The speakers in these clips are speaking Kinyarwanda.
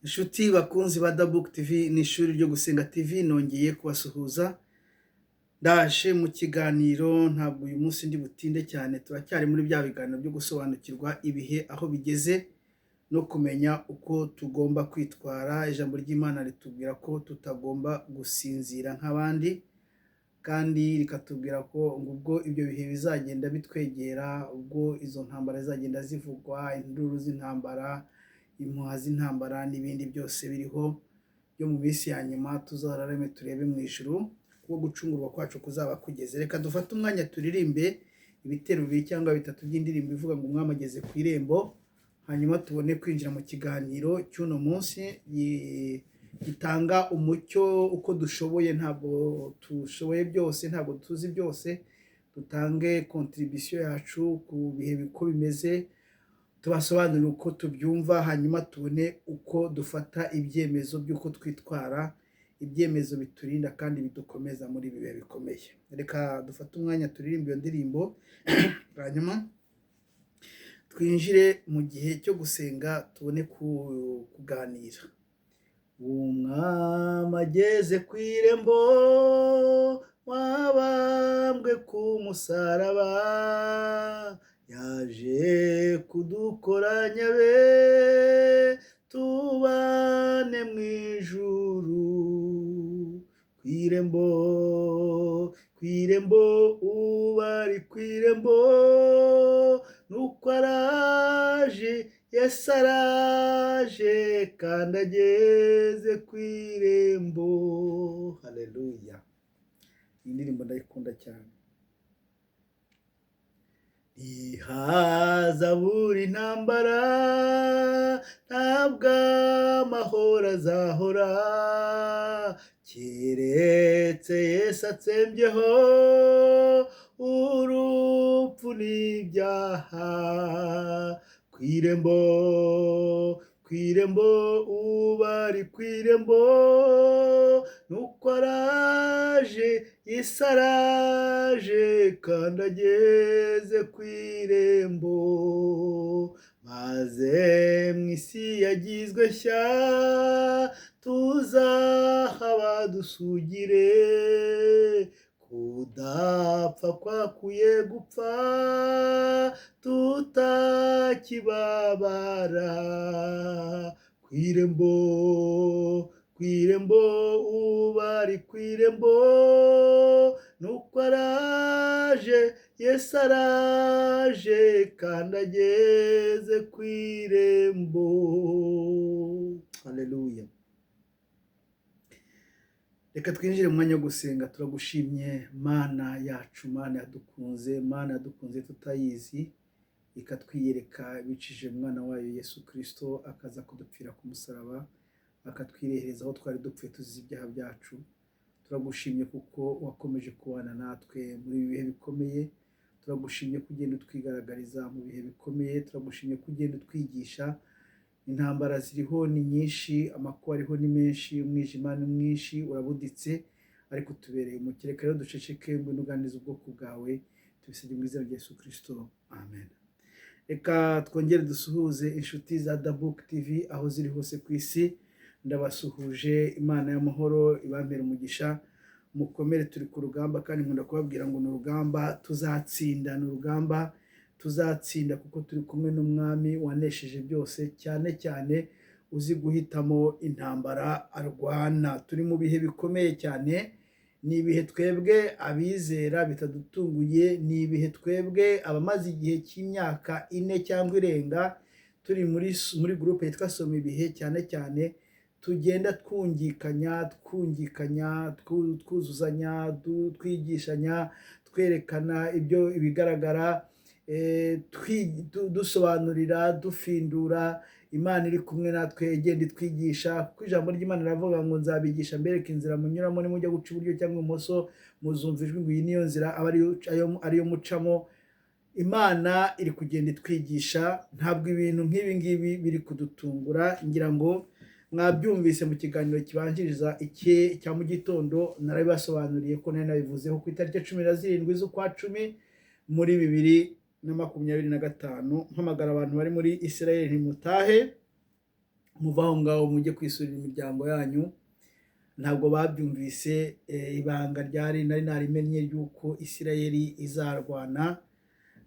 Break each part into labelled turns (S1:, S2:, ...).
S1: Inshuti bakunzi ba Dabook TV n'ishuri ryo gusenga TV nongeye kubasuhuza. Ndaje mu kiganiro, ntabwo uyu munsi ndi butinde cyane, turacyari muri bya biganiro byo gusobanukirwa ibihe aho bigeze no kumenya uko tugomba kwitwara. Ijambo ry'Imana ritubwira ko tutagomba gusinzira nk'abandi, kandi rikatubwira ko ubwo ibyo bihe bizagenda bitwegera, ubwo izo ntambara zizagenda zivugwa, induru z'intambara, impuha z'intambara n'ibindi byose biriho byo mu minsi ya nyuma, tuzararame turebe mu ijuru kuko gucungurwa kwacu kuzaba kugeze. Reka dufate umwanya turirimbe ibitero bibiri cyangwa bitatu by'indirimbo ivuga ngo umwami ageze ku irembo, hanyuma tubone kwinjira mu kiganiro cy'uno munsi gitanga umucyo uko dushoboye. Ntabwo dushoboye byose, ntabwo tuzi byose, dutange contribution yacu ku bihe uko bimeze, tubasobanurire uko tubyumva, hanyuma tubone uko dufata ibyemezo by'uko twitwara, ibyemezo biturinda kandi bidukomeza muri ibi bihe bikomeye. Reka dufate umwanya turirimbe iyo ndirimbo hanyuma twinjire mu gihe cyo gusenga, tubone kuganira. Umwami ageze ku irembo, wabambwe ku musaraba, yaje kudukoranya be tubane mu ijuru. Ku irembo ubari ku irembo, nuko araje, Yesu araje kandi ageze ku irembo. Haleluya! Iyi ndirimbo ndayikunda cyane. Ntihazabura intambara, ntabwo amahoro azahora, keretse Yesu atsembyeho urupfu n'ibyaha. Ku irembo ubari ku irembo, nuko araje, Yesu araje kandi ageze ku irembo. Maze mu isi yagizwe nshya, tuzahaba dusugire, kudapfa kwakuye gupfa, tutakibabara. Ku irembo ubari ku irembo, nuko araje, Yesu araje kandi ageze ku irembo. Haleluya! Reka twinjire mu mwanya wo gusenga. Turagushimye Mana yacu, Mana yadukunze tutayizi, ikatwiyereka bicishije mu mwana wayo Yesu Kristo, akaza kudupfira ku musaraba, akatwirehereza aho twari dupfuye tuzize ibyaha byacu. Turagushimye kuko wakomeje kubana natwe muri ibi bihe bikomeye. Turagushimye ko ugenda utwigaragariza mu bihe bikomeye. Turagushimye ko ugenda utwigisha. Intambara ziriho ni nyinshi, amakuba ariho ni menshi, umwijima ni mwinshi, urabuditse, ariko tubereye umucyo. Reka rero duceceke, ngwino uganirize ubwoko bwawe, tubisabye mu izina rya Yesu Kristo, amen. Reka twongere dusuhuze inshuti za Dabook TV aho ziri hose ku isi. Ndabasuhuje, Imana y'amahoro ibambere umugisha. Mukomere, turi ku rugamba, kandi nkunda kubabwira ngo ni urugamba tuzatsinda, ni urugamba tuzatsinda kuko turi kumwe n'umwami wanesheje byose, cyane cyane uzi guhitamo intambara arwana. Turi mu bihe bikomeye cyane, ni ibihe twebwe abizera bitadutunguye, ni ibihe twebwe abamaze igihe cy'imyaka 4 cyangwa irenga turi muri groupe yitwa Soma Ibihe, cyane cyane tugenda twungikanya, twuzuzanya, twigishanya, twerekana ibyo ibigaragara, dusobanurira, dufindura. Imana iri kumwe natwe, igenda itwigisha, kuko ijambo ry'Imana riravuga ngo nzabigisha mbereka inzira munyuramo, nimujya guca iburyo cyangwa ibumoso muzumva ijwi ngo iyi niyo nzira aba ariyo mucamo. Imana iri kugenda itwigisha, ntabwo ibintu nk'ibi ngibi biri kudutungura. Ngira ngo mwabyumvise mu kiganiro kibanjiriza cya mu gitondo, narabibasobanuriye ko nari nabivuzeho ku itariki 17 z'ukwa 10 muri 2025, mpamagara abantu bari muri Israel ntimutahe, muva aho ngaho mujye kwisurira imiryango yanyu. Ntabwo babyumvise ibanga nari narimenye ry'uko Isirayeli izarwana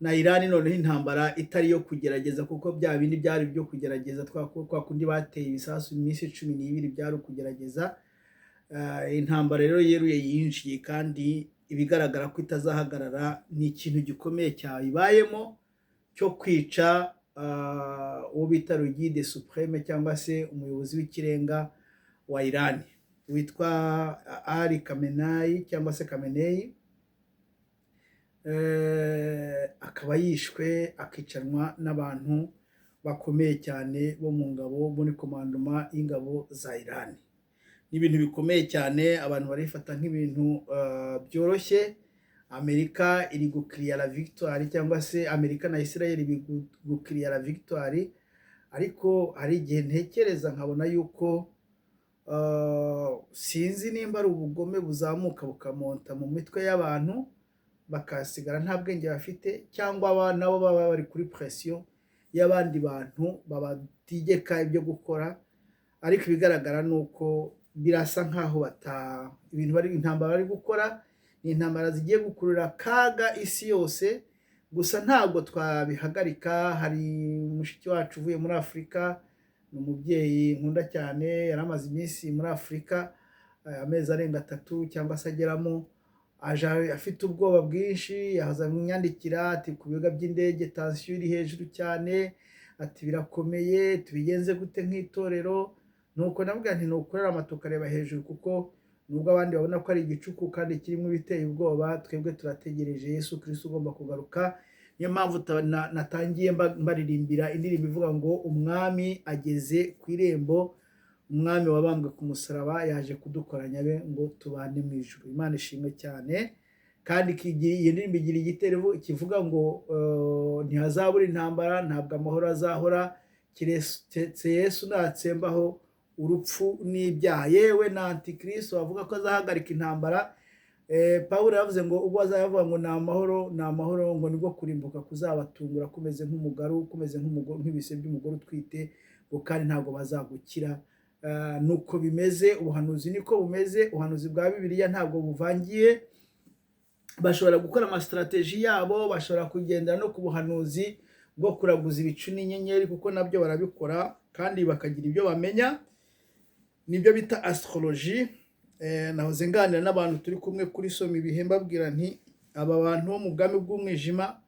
S1: na Irani, noneho intambara itari iyo kugerageza, kuko bya bindi byari byo kugerageza, kwa kundi bateye ibisasu iminsi 12 byari kugerageza. Intambara rero yeruye yinjiye, kandi ibigaragara ko itazahagarara. Ni ikintu gikomeye cyabibayemo cyo kwica uwo bita le guide supreme cyangwa se umuyobozi w'ikirenga wa Irani witwa Ali Khamenei cyangwa se Khamenei. Akaba yishwe akicanwa n'abantu bakomeye cyane bo mu ngabo, muri komandoma y'ingabo za Irani. Ni ibintu bikomeye cyane, abantu barifata nk'ibintu byoroshye. Amerika iri gukiriya la victoire, cyangwa se Amerika na Israel iri gukiriya la victoire, ariko hari igihe ntekereza nkabona yuko sinzi nimba ari ubugome buzamuka bukamonta mu mitwe y'abantu bakasigara nta bwenge bafite, cyangwa nabo baba bari kuri pression y'abandi bantu babategeka ibyo gukora. Ariko ibigaragara nuko birasa nkaho ibintu bari intambara bari gukora ni intambara zigiye gukurura kaga isi yose. Gusa ntabwo twabihagarika. Hari mushiki wacu uvuye muri Afurika, ni umubyeyi nkunda cyane, yaramaze iminsi muri Afurika amezi arenga 3 cyangwa se ageramo, aje afite ubwoba bwinshi. yaza imyandikira ati ku bibuga by'indege tension iri hejuru cyane, ati birakomeye, tubigenze gute nk'itorero. Nuko nabwo nti nukorera amatukareba hejuru, kuko nubwo abandi babona ko ari igicuku kandi kirimo ibiteye ubwoba, twebwe turategereje Yesu Kristo ugomba kugaruka. Niyo mpamvu natangiye mbaririmbira indirimbo ivuga ngo umwami ageze ku irembo, umwami wabambwe ku musaraba yaje kudukoranya be ngo tubane mu ijuru. Imana ishimwe cyane. Kandi iyi ndirimbo igira igitero kivuga ngo ntihazabura intambara, ntabwo amahoro azahora, kiretse Yesu natsembaho urupfu n'ibyaha. Yewe na Antikristo bavuga ko azahagarika intambara. Pawulo yavuze ngo ubwo azavuga ngo ni amahoro ngo nibwo kurimbuka kuzabatungura kumeze nk'umugaru, kumeze nk'ibise by'umugore utwite, ngo kandi ntabwo bazagukira. Nuko bimeze, ubuhanuzi niko bumeze. Ubuhanuzi bwa Bibiliya ntabwo buvangiye. Bashobora gukora amastrategie yabo, bashobora kugendera no ku buhanuzi bwo kuraguza ibicu n'inyenyeri, kuko nabyo barabikora kandi bakagira ibyo bamenya. Nibyo bita astrologie. Nahoze nganira n'abantu turi kumwe kuri Soma Ibihe, mbabwira nti aba bantu bo mu bwami bw'umwijima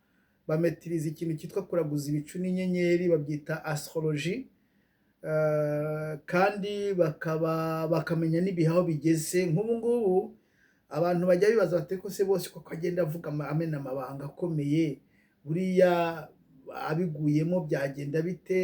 S1: bametiriza ikintu cyitwa kuraguza ibicu n'inyenyeri, babyita astrologie. Kandi bakamenya n'ibihe aho bigeze. Nk'ubu ngubu abantu bajya bibaza bati ko se bose ko agenda avuga amena amabanga akomeye, buriya abiguyemo byagenda bite?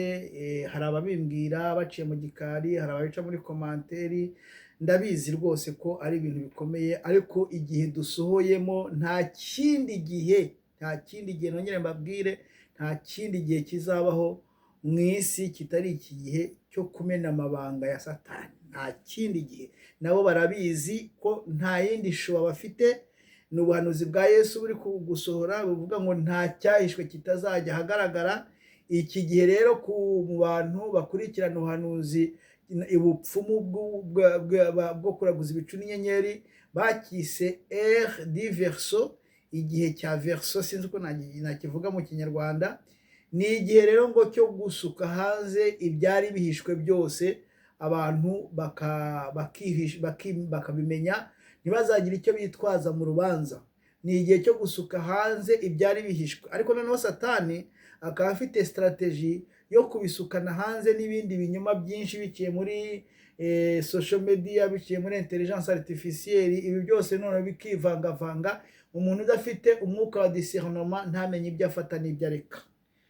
S1: Hari ababimbwira baciye mu gikari, hari ababica muri komanteri. Ndabizi rwose ko ari ibintu bikomeye, ariko igihe dusohoyemo nta kindi gihe nongere mbabwire, nta kindi gihe kizabaho mu isi kitari iki gihe cyo kumena amabanga ya Satani. Nta kindi gihe. Nabo barabizi ko nta yindi shuwa bafite. Ni ubuhanuzi bwa Yesu buri gusohora buvuga ngo nta cyahishwe kitazajya ahagaragara. Iki gihe rero ku bantu bakurikirana ubuhanuzi, ubupfumu bwo kuraguza ibicu n'inyenyeri bakise ère du verseau, igihe cya verseau, sinzi uko nakivuga mu Kinyarwanda. Ni igihe rero ngo cyo gusuka hanze ibyari bihishwe byose, abantu bakabimenya, ntibazagire icyo bitwaza mu rubanza. Ni igihe cyo gusuka hanze ibyari bihishwe. Ariko noneho Satani akaba afite strategie yo kubisukana hanze n'ibindi binyoma byinshi biciye muri social media, biciye muri intelligence artificielle. Ibi byose none bikivangavanga, umuntu udafite umwuka wa discernement ntamenye ibyo afata n'ibyo areka.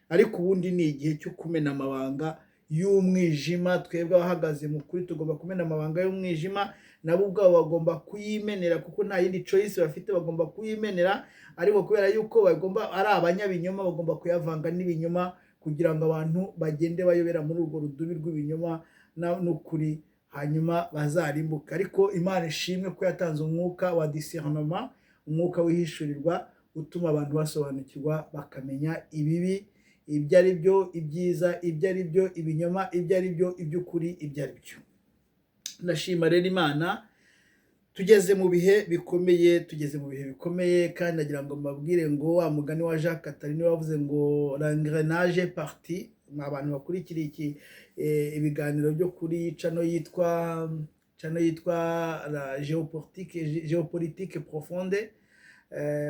S1: Ariko ubundi ni igihe cyo kumena amabanga y'umwijima. Twebwe abahagaze mu kuri tugomba kumena amabanga y'umwijima, nabo ubwabo bagomba kuyimenera, kuko nta yindi choice bafite, bagomba kuyimenera. Ariko kubera yuko bagomba ari abanyabinyoma, bagomba kuyavanga n'ibinyoma kugira ngo abantu bagende bayobera muri urwo rudubi rw'ibinyoma n'ukuri, hanyuma bazarimbuka. Ariko Imana ishimwe ko yatanze umwuka wa discernement, umwuka wihishurirwa utuma abantu basobanukirwa, bakamenya ibibi, ibyo ari byo, ibyiza ibyo ari byo, ibinyoma ibyo ari byo, iby'ukuri ibyo ari byo. Ndashima rero Imana, tugeze mu bihe bikomeye, kandi nagira ngo mbabwire ngo wa mugani wa Jacques Attali niwe wavuze ngo l'engrenage est parti. Abantu bakurikira ibiganiro byo kuri cano yitwa la géopolitique profonde,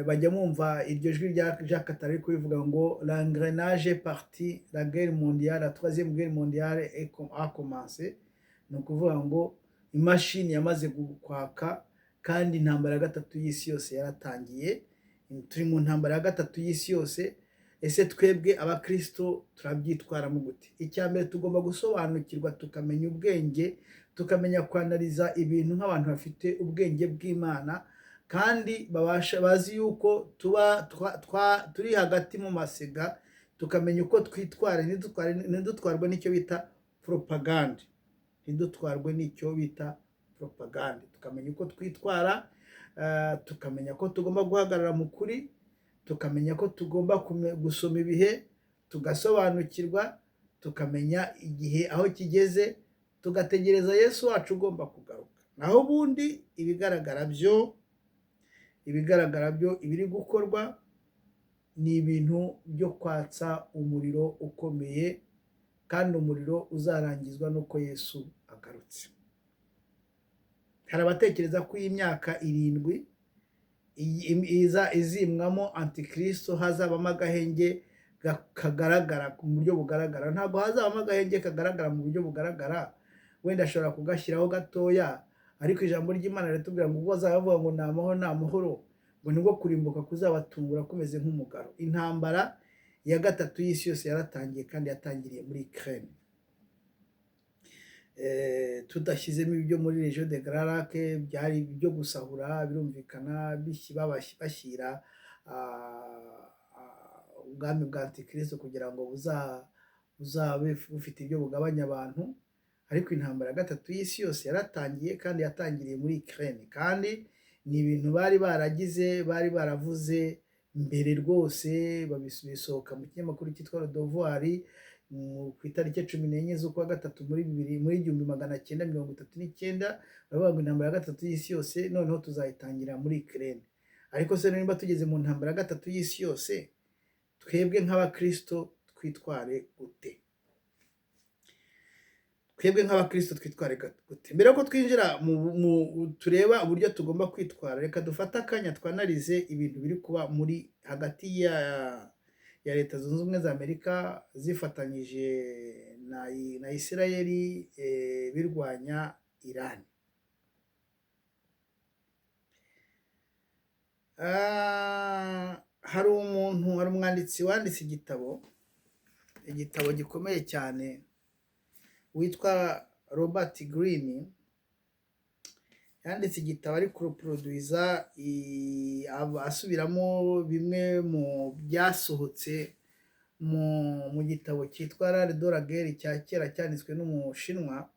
S1: bajya mwumva iryo jwi rya Jacques Attali kubivuga ngo l'engrenage est parti, la guerre mondiale, la troisième guerre mondiale a commencé. Ni ukuvuga ngo imashini yamaze kwaka, kandi intambara ya gatatu y'isi yose yaratangiye. Turi mu ntambara ya gatatu y'isi yose. Ese twebwe abakristo turabyitwaramo gute? Icya mbere tugomba gusobanukirwa, tukamenya ubwenge, tukamenya kwanariza ibintu nk'abantu bafite ubwenge bw'Imana, kandi bazi yuko turi hagati mu masega, tukamenya uko twitwara, ntidutwarwe n'icyo bita propagande. Tukamenya uko twitwara, tukamenya ko tugomba guhagarara mu kuri, tukamenya ko tugomba gusoma ibihe, tugasobanukirwa, tukamenya igihe aho kigeze, tugategereza Yesu wacu ugomba kugaruka. Naho ubundi ibigaragara byo ibiri gukorwa ni ibintu byo kwatsa umuriro ukomeye, kandi umuriro uzarangizwa nuko Yesu agarutse. Hari abatekereza ko iyi myaka 7 izimwamo antikristo hazabamo agahenge kagaragara mu buryo bugaragara. Ntabwo hazabamo agahenge kagaragara mu buryo bugaragara, wenda ashobora kugashyiraho gatoya, ariko ijambo ry'Imana riratubwira ngo ubwo bazavuga ngo ni amahoro, ngo nibwo kurimbuka kuzabatungura kumeze nk'umugaro. Intambara ya gatatu y'isi yose yaratangiye, kandi yatangiriye muri Ukraine. Tudashyizemo ibyo muri Région de Grand Lac byari byo gusahura, birumvikana bashyira ubwami bwa antikristo kugira ngo buzabe bufite ibyo bugabanya abantu. Ariko intambara ya gatatu y'isi yose yaratangiye, kandi yatangiriye muri Ukraine, kandi ni ibintu bari baravuze mbere rwose. Babisohoka mu kinyamakuru cyitwa Le Devoir ku itariki 14 z'ukwa gatatu muri 1939, baravuga ngo intambara ya gatatu y'isi yose noneho tuzayitangira muri Ukraine. Ariko se niba tugeze mu ntambara ya gatatu y'isi yose, twebwe nk'abakristo twitware gute? Mbere yuko twinjira tureba uburyo tugomba kwitwara, reka dufate akanya twanarize ibintu biri kuba muri hagati ya Leta Zunze Ubumwe za Amerika zifatanyije na Isirayeli birwanya Iran. Hari umwanditsi wanditse igitabo gikomeye cyane witwa Robert Greene. Yanditse igitabo ari kuroproduiza, asubiramo bimwe mu byasohotse mu gitabo cyitwa L'Art de la Guerre cya kera cyanditswe n'Umushinwa.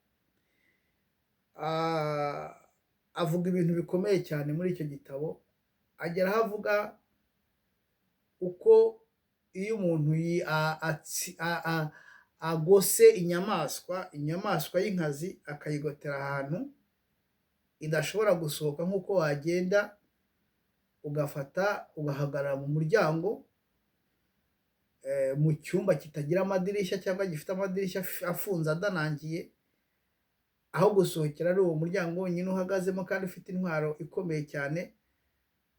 S1: Avuga ibintu bikomeye cyane muri icyo gitabo. Agera aho avuga uko iyo umuntu agose inyamaswa y'inkazi akayigotera ahantu idashobora gusohoka, nk'uko wagenda ugafata ugahagarara mu muryango mu cyumba kitagira amadirishya cyangwa gifite amadirishya afunze adanangiye, aho gusohokera ari uwo muryango wonyine uhagazemo, kandi ufite intwaro ikomeye cyane,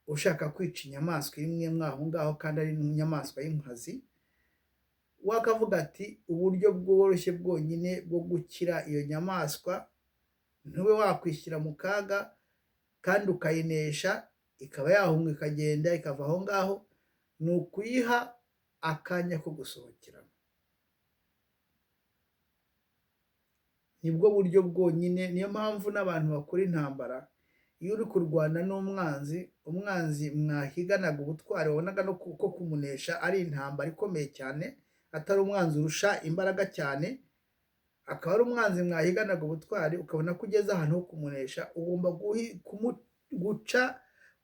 S1: ushaka kwica inyamaswa imwe mwaho ngaho, kandi ari inyamaswa y'inkazi. Wakavuga ati uburyo bworoshye bwonyine bwo gukira iyo nyamaswa, ntube wakwishyira mu kaga kandi ukayinesha, ikaba yahunga ikagenda ikava aho ngaho, ni ukuyiha akanya ko gusohokeramo. Nibwo buryo bwonyine. Niyo mpamvu n'abantu bakora intambara, iyo uri kurwana n'umwanzi mwahiganaga ubutwari, wabonaga no ko kumunesha ari intambara ikomeye cyane, atari umwanzi urusha imbaraga cyane, akaba ari umwanzi mwahiganaga ubutwari, ukabona ko ugeze ahantu ho kumunesha, ugomba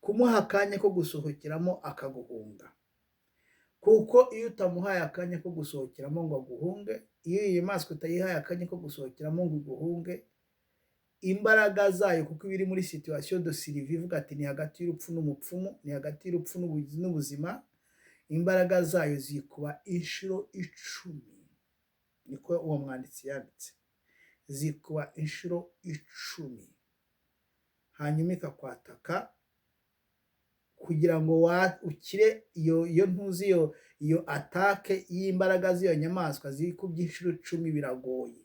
S1: kumuha akanya ko gusohokeramo akaguhunga. kuko iyo utamuhaye akanya ko gusohokeramo ngo aguhunge, iyo iyi nyamaswa utayihaye akanya ko gusohokeramo ngo iguhunge, imbaraga zayo kuko iba iri muri situation de survie, ivuga ati ni hagati y'urupfu n'umupfumu, ni hagati y'urupfu n'ubuzima, imbaraga zayo zikuba inshuro 10, niko uwo mwanditsi yanditse, zikuba inshuro 10, hanyuma ikakwataka kugira ngo ukire iyo ntuzi iyo atake y'imbaraga z'iyo nyamaswa zikubye inshuro 10 biragoye.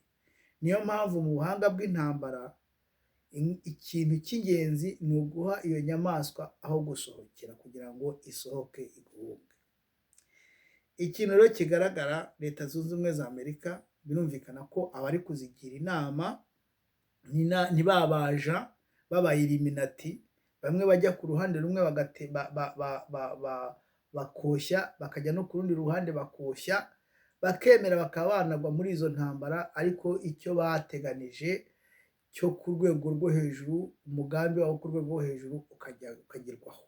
S1: Niyo mpamvu mu buhanga bw'intambara ikintu cy'ingenzi ni uguha iyo nyamaswa aho gusohokera kugira ngo isohoke iguhunge. Ikintu rero kigaragara, Leta Zunze Ubumwe za Amerika birumvikana ko abari kuzigira inama ntibabaja b'abayiliminati, bamwe bajya ku ruhande rumwe bakoshya, bakajya no ku rundi ruhande bakoshya, bakemera bakaba banagwa muri izo ntambara, ariko icyo bateganije cyo ku rwego rwo hejuru, umugambi wabo ku rwego rwo hejuru ukagerwaho.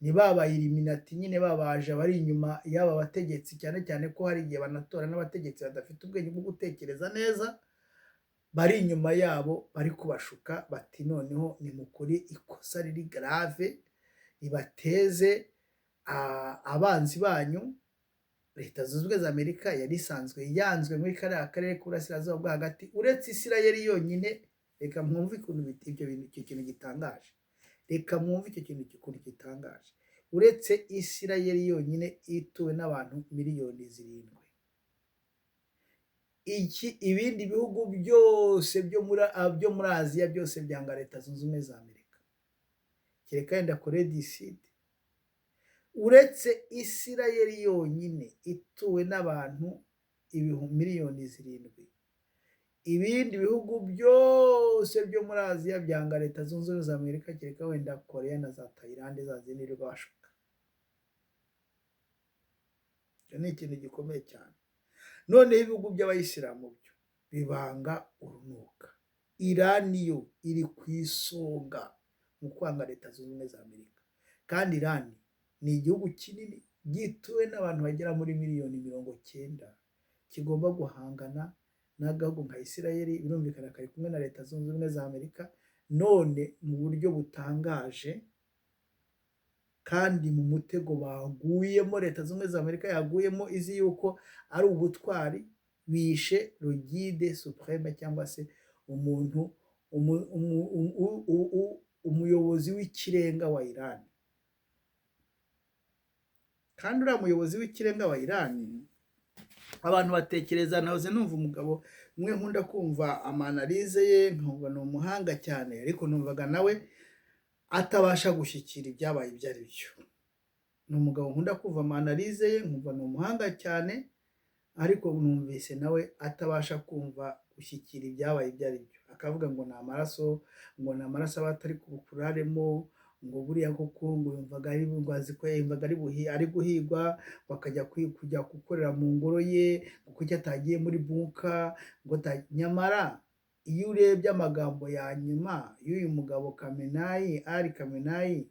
S1: Ni babayiliminati nyine babaje bari inyuma y'aba bategetsi, cyane cyane ko hari igihe banatora n'abategetsi badafite ubwenge bwo gutekereza neza, bari inyuma yabo bari kubashuka bati noneho nimukuri ikosa riri grave ribateze abanzi banyu. Leta Zunze Ubumwe za Amerika yari isanzwe yanzwe muri kariya karere k'uburasirazuba bwo hagati, uretse Isirayeli yonyine. Reka mwumve ukuntu icyo kintu gitangaje, reka mwumve icyo kintu ukuntu gitangaje, uretse Isirayeli yonyine ituwe n'abantu miliyoni 7. Ibindi bihugu byose byo muri Aziya byose byanga Leta Zunze Ubumwe za Amerika, kereka yenda Korea du Sud. Uretse Isirayeli yonyine ituwe n'abantu miliyoni 7, ibindi bihugu byose byo muri Aziya byanga Leta Zunze Ubumwe za Amerika, kereka wenda Korea na za Thailand zazindirirwa bashuka. Icyo ni ikintu gikomeye cyane. Noneho ibihugu by'abayisilamu byo bibanga urunuka. Irani yo iri ku isonga mu kwanga Leta Zunze Ubumwe za Amerika, kandi Irani ni igihugu kinini gituwe n'abantu bagera muri miliyoni 90, kigomba guhangana n'agahugu nka Isirayeli. Birumvikana kari kumwe na Leta Zunze Ubumwe za Amerika, none mu buryo butangaje kandi mu mutego baguyemo, Leta Zunze Ubumwe za Amerika yaguyemo izi yuko ari ubutwari, bishe Guide Supreme cyangwa se umuyobozi w'ikirenga wa Irani. Kandi uriya muyobozi w'ikirenga wa Irani, abantu batekereza, nahoze numva umugabo umwe nkunda kumva amanalize ye, nkumva ni umuhanga cyane, ariko numvaga nawe atabasha gushyikira ibyabaye ibyo ari byo. Ni umugabo nkunda kumva amanalize ye, nkumva ni umuhanga cyane, ariko numvise nawe atabasha kumva gushyikira ibyabaye ibyo ari byo. Akavuga ngo ni amaraso, ngo ni amaraso aba atari kubukuraremo, ngo buriya koko ngo yumvaga ari guhigwa, bakajya kujya gukorera mu ngoro ye, kuko atagiye muri bunka. Nyamara iyo urebye amagambo ya nyuma y'uyu mugabo Ali Khamenei,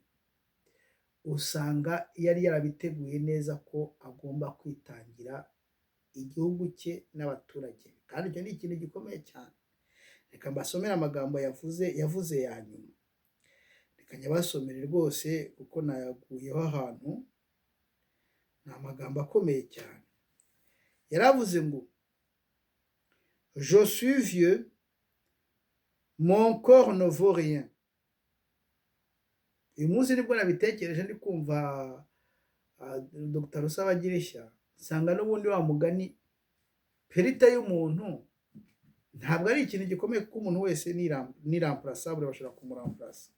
S1: usanga yari yarabiteguye neza ko agomba kwitangira igihugu cye n'abaturage, kandi icyo ni ikintu gikomeye cyane. Reka mbasomere amagambo yavuze ya nyuma, reka nyabasomere rwose kuko nayaguyeho ahantu. Ni amagambo akomeye cyane. Yaravuze ngo je suis vieux, mon corps ne vaut rien. Uyu munsi nibwo nabitekereje ndi kumva Dr. Rusabagirishya, nsanga n'ubundi wa mugani perita y'umuntu ntabwo ari ikintu gikomeye, kuko umuntu wese ni remplaçable, bashobora kumuramplace,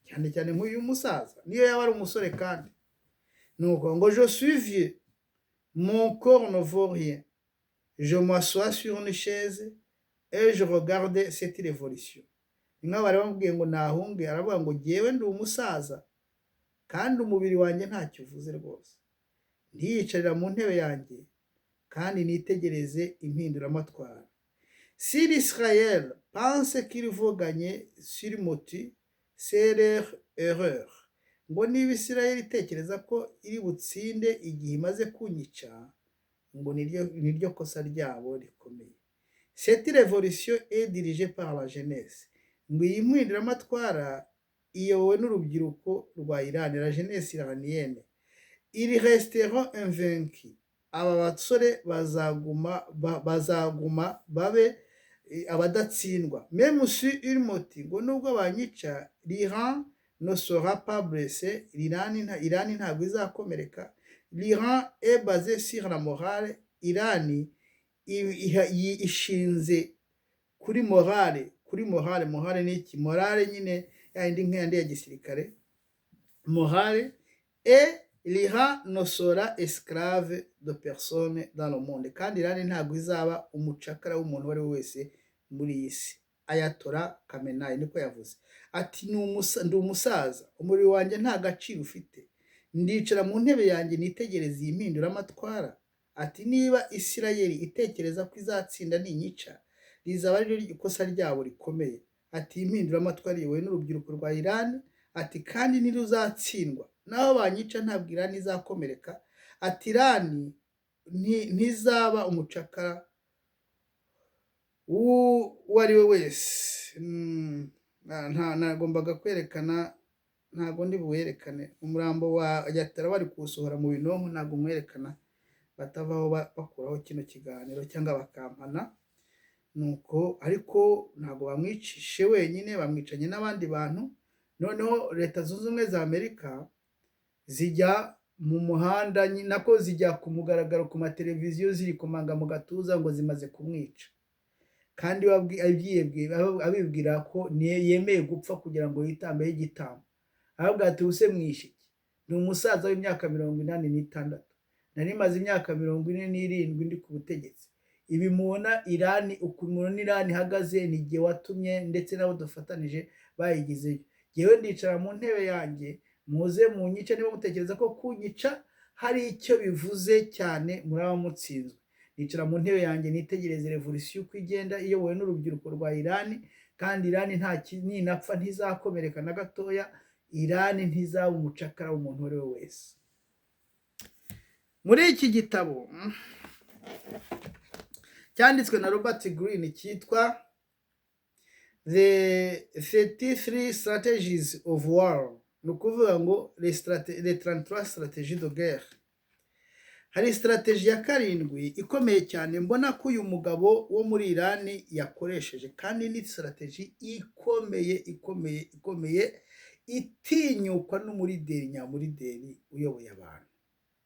S1: cyane cyane nk'uyu musaza niyo yaba ari umusore. Kandi nuko ngo je suis vieux, mon corps ne vaut rien, je m'assois sur une chaise et je regarde cette révolution. Inka bari bamubwiye ngo nahunge, aravuga ngo jyewe ndi umusaza kandi umubiri wanjye ntacyo uvuze rwose, ndiyicarira mu ntebe yanjye kandi nitegereze impinduramatwara. Si l'Israël pense qu'il faut gagner sur Moti, c'est leur erreur. ngo niba Isirayeli itekereza ko iri butsinde igihe imaze kunyica, ngo niryo kosa ryabo rikomeye. Cette révolution est dirigée par la jeunesse. Ngo iyi mpinduramatwara iyobowe n'urubyiruko rwa Iran, la jeunesse iranienne. Ils resteront invaincus. Aba basore bazaguma babe abadatsindwa. Même si Ilmoti ngo nubwo banyica, l'Iran ne sera pas blessé. Iran ntabwo izakomereka. L'Iran est basé sur la morale. Iran ishinze kuri morale. Morale ni iki? Morale nyine yindi nk'yandi ya gisirikare. Morale. Et l'Iran ne sera esclave de personne dans le monde. Kandi Iran ntabwo izaba umucakara w'umuntu wari wese muri iyi si. Ayatollah Khamenei niko yavuze. Ati ndi umusaza, umubiri wanjye nta gaciro ufite. Ndicara mu ntebe yanjye nitegereza iyi mpinduramatwara. Ati niba Isirayeli itekereza ko izatsinda ninyica, rizaba ari ryo ikosa ryabo rikomeye. Ati impinduramatwara iyobowe n'urubyiruko rwa Iran. Ati kandi niruzatsindwa, naho banyica ntabwo Iran izakomereka. Ati Iran ntizaba umucakara uwo ari we wese. Nagombaga kwerekana, ntabwo ndi buwerekane umurambo wa Yatara bari kuwusohora mu binonko, ntabwo mwerekana batavaho bakuraho kino kiganiro cyangwa bakampana. Nuko ariko ntabwo bamwicishe wenyine, bamwicanye n'abandi bantu. Noneho Leta Zunze Ubumwe za Amerika zijya mu muhanda nako zijya ku mugaragaro ku mateleviziyo ziri kumanga mu gatuza ngo zimaze kumwica, kandi abibwira ko yemeye gupfa kugira ngo yitambeho igitambo. Ahubwo ati use mwishiki, ni umusaza w'imyaka 86, nari maze imyaka 47 ndi ku butegetsi. Ibi mubona Iran, ukuntu Iran ihagaze ni jye watumye, ndetse nabo dufatanije bayigizeyo. Yewe ndicara mu ntebe yanjye, muze munyica niba mutekereza ko kunyica hari icyo bivuze cyane, muraba mutsinzwe. Ndicara mu ntebe yanjye nitegereze revolution uko igenda iyobowe n'urubyiruko rwa Iran, kandi Iran ninapfa ntizakomereka na gatoya. Iran ntizaba umucakara w'umuntu wari we wese. Muri iki gitabo cyanditswe na Robert Greene cyitwa The 33 Strategies of War, ni ukuvuga ngo les 33 stratégies de guerre. Hari strategy ya 7 ikomeye cyane mbona ko uyu mugabo wo muri Iran yakoresheje, kandi ni strategy ikomeye itinyukwa n'umurideri nyamurideri uyoboye abantu,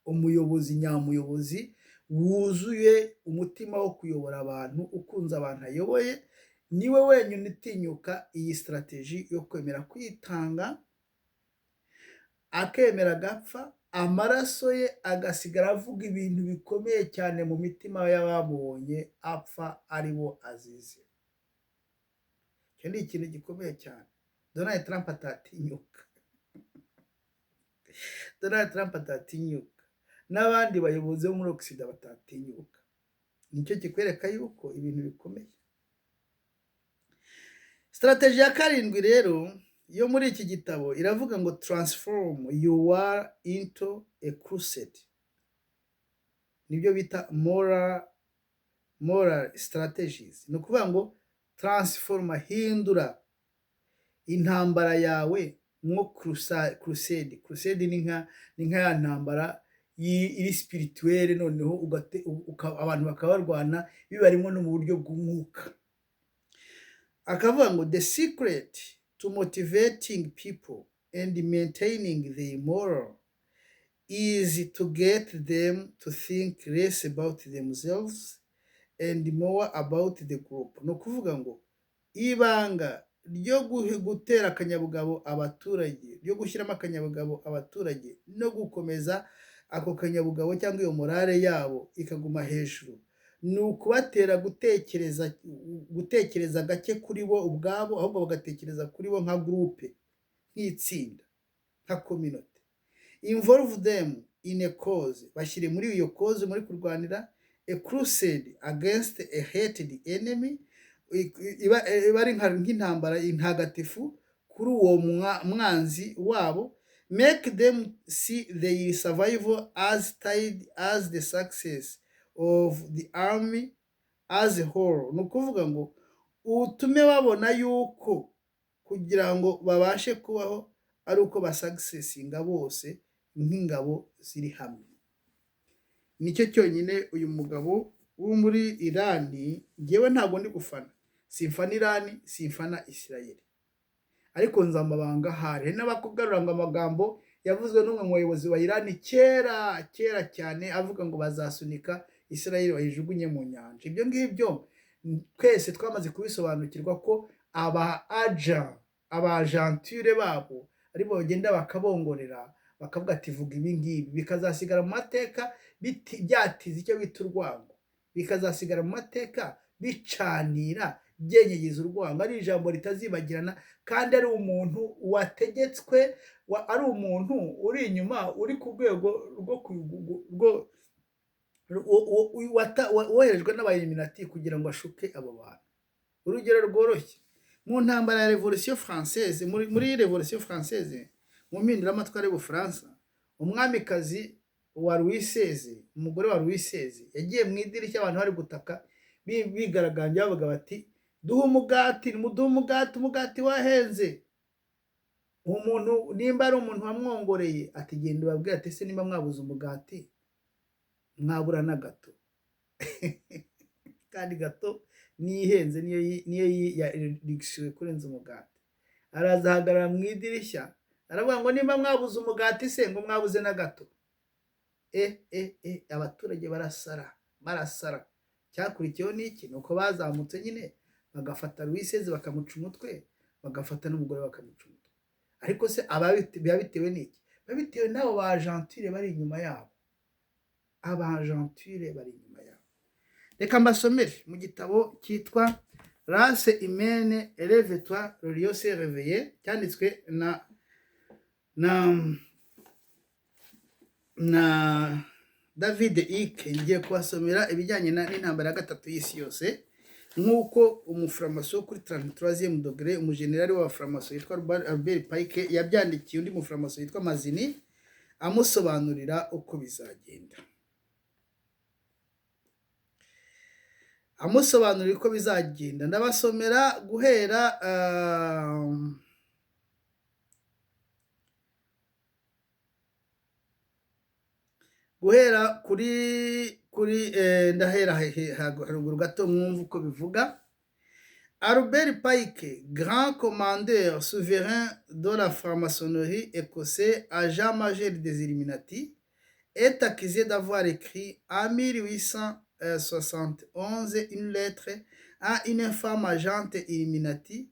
S1: umuyobozi nyamuyobozi wuzuye umutima wo kuyobora abantu, ukunze abantu ayoboye. Niwe wenyine utinyuka iyi strategy yo kwemera kwitanga, akemera agapfa, amaraso ye agasigara avuga ibintu bikomeye cyane mu mitima y'abamubonye apfa ari bo azize. Icyo ni ikintu gikomeye cyane. Donald Trump atatinyuka. Donald Trump atatinyuka, n'abandi bayobozi bo muri Occident batatinyuka. Nicyo kikwereka yuko ibintu bikomeye. Strategy ya 7 rero yo muri iki gitabo iravuga ngo transform your war into a crusade. Nibyo bita moral strategies. Ni ukuvuga ngo transform, hindura intambara yawe nko crusade. Crusade ni nka ya ntambara iri spirituelle, noneho abantu bakabarwana bibarimo no mu buryo bw'umwuka. Akavuga ngo the secret to motivating people and maintaining their moral is to get them to think less about themselves and more about the group. No kuvuga ngo ibanga ryo gutera akanyabugabo abaturage, ryo gushyiramo akanyabugabo abaturage no gukomeza ako kanyabugabo cyangwa iyo morale yabo ikaguma hejuru, ni ukubatera gutekereza gake kuri bo ubwabo, ahubwo bagatekereza kuri bo nka groupe, nk'itsinda, nka community. Involve them in a cause, bashyire muri iyo cause muri kurwanira a crusade against a hated enemy. Iba ari nk'intambara intagatifu kuri uwo mwanzi wabo, make them see their survival as tied as the success of the army as a whole. Ni ukuvuga ngo utume babona yuko kugira ngo babashe kubaho ari uko basagisesinga bose nk'ingabo ziri hamwe. Nicyo cyonyine uyu mugabo wo muri Irani, ngewe ntabwo ndi gufana, simfana Irani, simfana Isirayeli, ariko nzi amabanga ahari. N'abakugarura ngo amagambo yavuzwe n'umwe mu bayobozi ba Irani kera cyane avuga ngo bazasunika Isirayeli bayijugunye mu nyanja. Ibyo ngibyo twese twamaze kubisobanukirwa ko abajanture babo aribo bagenda bakabongorera bakavuga ati vuga ibi ngibi, bikazasigara mu mateka byatiza icyo bita urwango, bikazasigara mu mateka bicanira byenyegeza urwango, ari ijambo ritazibagirana, kandi ari umuntu wategetswe, ari umuntu uri inyuma, uri ku rwego woherejwe n'abayiliminati kugira ngo ashuke abo bantu. Urugero rworoshye, mu ntambara ya Revolution Française, muri Revolution Française, mu mpinduramatwara y'Ubufaransa, umwamikazi wa Louis XVI, umugore wa Louis XVI yagiye mu idirishya, abantu bari gutaka bigaragambye bavuga bati duhe umugati, muduhe umugati, umugati wahenze. Umuntu nimba ari umuntu wamwongoreye ati genda ubabwire ati ese nimba mwabuze umugati mwabura na gato. Kandi gato nihenze niyo yarigishijwe kurenza umugati. Araza ahagarara mu idirishya aravuga ngo nimba mwabuze umugati se ngo mwabuze na gato. Abaturage barasara. Cyakurikiyeho n'iki? Nuko bazamutse nyine bagafata Louis XVI bakamuca umutwe, bagafata n'umugore bakamuca umutwe. Ariko se biba bitewe n'iki? Biba bitewe n'abo bajanture bari inyuma yabo. Abajanture bari inyuma yabo. Reka mbasomere mu gitabo cyitwa Race humaine, élève-toi, le lion s'est réveillé, cyanditswe na David Icke. Ngiye kubasomera ibijyanye n'intambara ya gatatu y'isi yose, nk'uko umuframaso kuri 33e degré, umujenerali w'abaframaso yitwa Albert Pike yabyandikiye undi muframaso yitwa Mazini amusobanurira uko bizagenda. Ndabasomera guhera kuri ndahera haruguru gato mwumva uko bivuga. Albert Pike, grand commandeur souverain de la franc-maçonnerie écossais, agent-major des Illuminati, est accusé d'avoir écrit en 1871 une lettre à une infâme agente Illuminati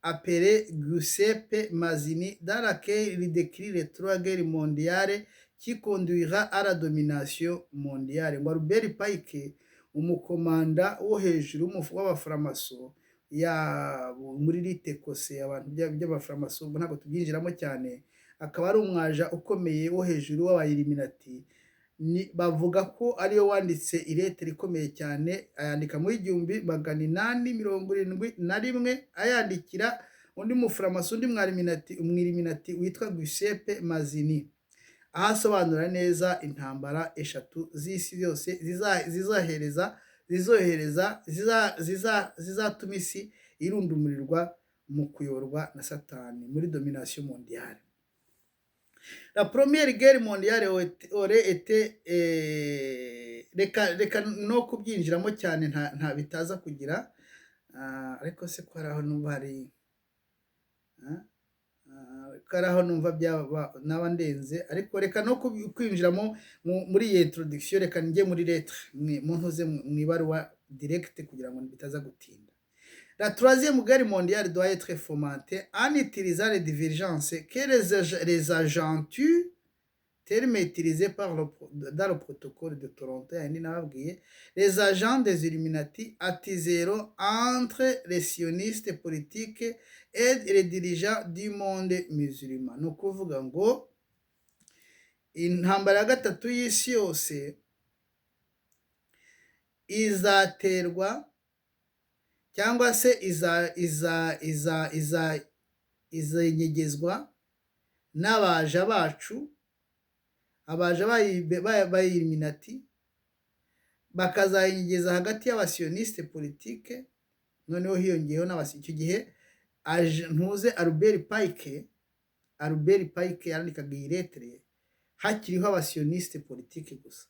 S1: appelée Giuseppe Mazzini, dans laquelle il décrit les 3 guerres mondiales qui conduira à la domination mondiale. Ngo Albert Pike, umukomanda wo hejuru w'abaframaso ya muri lite kose, abantu by'abaframaso ntabwo tubyinjiramo cyane, akaba ari umwaja ukomeye wo hejuru w'abayiliminati. Bavuga ko ariyo wanditse iletera ikomeye cyane, ayandika muri 1871, ayandikira undi muframaso, undi umwiliminati witwa Giuseppe Mazzini, ahasobanura neza intambara eshatu z'isi yose zizatuma isi irundumurirwa mu kuyoborwa na Satani muri domination mondiale. La première guerre mondiale aurait été reka no kubyinjiramo cyane nta bitaza kugira, ariko se ko araho numva hari karaho numva byaba nabandenze, ariko reka no kwinjiramo muri iyi introduction. Reka njye muri lettre muntuze mu ibaruwa direct kugira ngo bitaza gutinda. La troisième guerre mondiale doit être fomentée en utilisant les divergences que les agentures, terme utilisé dans le protocole de Toronto, les agents des Illuminati attiseront entre les sionistes politiques et les dirigeants du monde musulman. Ni ukuvuga ngo intambara ya gatatu y'isi yose izaterwa cyangwa se izenyegezwa n'abaja bacu, abaja b'Illuminati, bakazayigeza hagati y'abasioniste politike, noneho hiyongeyeho icyo gihe ntuze Albert Pike yandikaga iyi letere, hakiriho abasioniste politike gusa.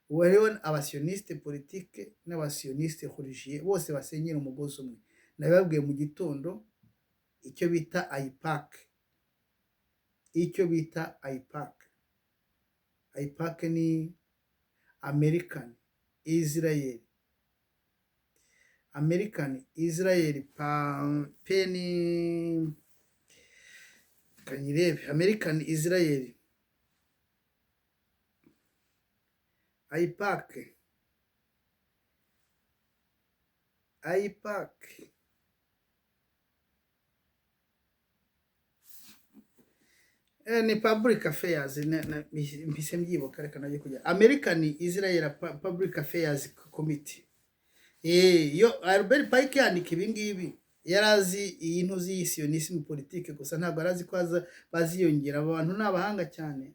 S1: ubu rero abasioniste politike n'abasioniste religieux bose basenyera umugozi umwe. Nabibabwiye mu gitondo icyo bita AIPAC, AIPAC ni American Israel peni kanyirebe American Israel AIPAC ni Public Affairs, mpise mbyibuka, reka najye kujya American Israel Public Affairs Committee. Yo Albert Pike yandika ibi ngibi yarazi iyi ntuzi y'Sionisme politique gusa, ntabwo arazi ko baziyongera. Abantu n'abahanga cyane,